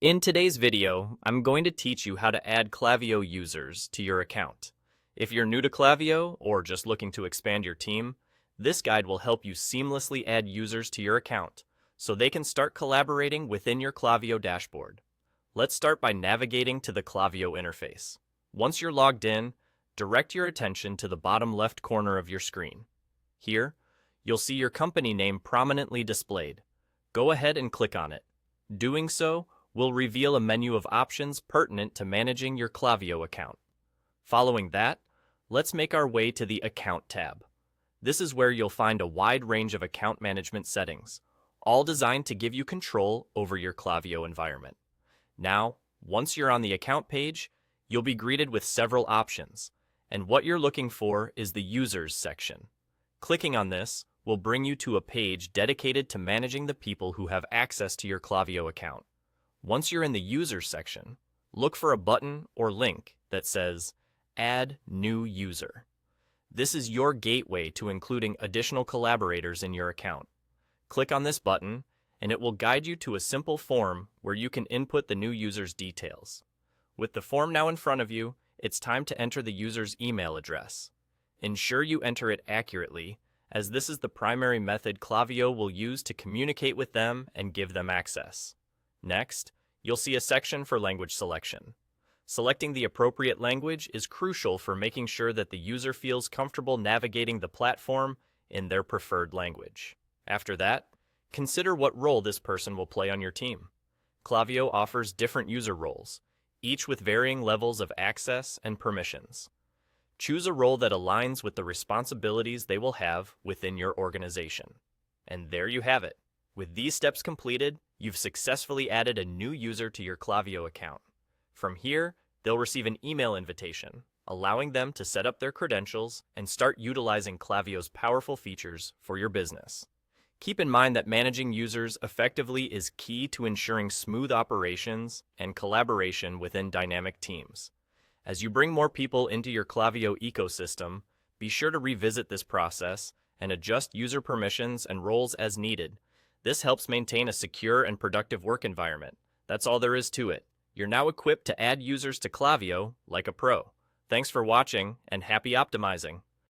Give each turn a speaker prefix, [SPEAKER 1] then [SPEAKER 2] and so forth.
[SPEAKER 1] In today's video, I'm going to teach you how to add Klaviyo users to your account. If you're new to Klaviyo or just looking to expand your team, this guide will help you seamlessly add users to your account so they can start collaborating within your Klaviyo dashboard. Let's start by navigating to the Klaviyo interface. Once you're logged in, direct your attention to the bottom left corner of your screen. Here, you'll see your company name prominently displayed. Go ahead and click on it. Doing so will reveal a menu of options pertinent to managing your Klaviyo account. Following that, let's make our way to the Account tab. This is where you'll find a wide range of account management settings, all designed to give you control over your Klaviyo environment. Now, once you're on the account page, you'll be greeted with several options, and what you're looking for is the Users section. Clicking on this will bring you to a page dedicated to managing the people who have access to your Klaviyo account. Once you're in the Users section, look for a button or link that says Add New User. This is your gateway to including additional collaborators in your account. Click on this button, and it will guide you to a simple form where you can input the new user's details. With the form now in front of you, it's time to enter the user's email address. Ensure you enter it accurately, as this is the primary method Klaviyo will use to communicate with them and give them access. Next, you'll see a section for language selection. Selecting the appropriate language is crucial for making sure that the user feels comfortable navigating the platform in their preferred language. After that, consider what role this person will play on your team. Klaviyo offers different user roles, each with varying levels of access and permissions. Choose a role that aligns with the responsibilities they will have within your organization. And there you have it. With these steps completed, you've successfully added a new user to your Klaviyo account. From here, they'll receive an email invitation, allowing them to set up their credentials and start utilizing Klaviyo's powerful features for your business. Keep in mind that managing users effectively is key to ensuring smooth operations and collaboration within dynamic teams. As you bring more people into your Klaviyo ecosystem, be sure to revisit this process and adjust user permissions and roles as needed. This helps maintain a secure and productive work environment. That's all there is to it. You're now equipped to add users to Klaviyo like a pro. Thanks for watching, and happy optimizing!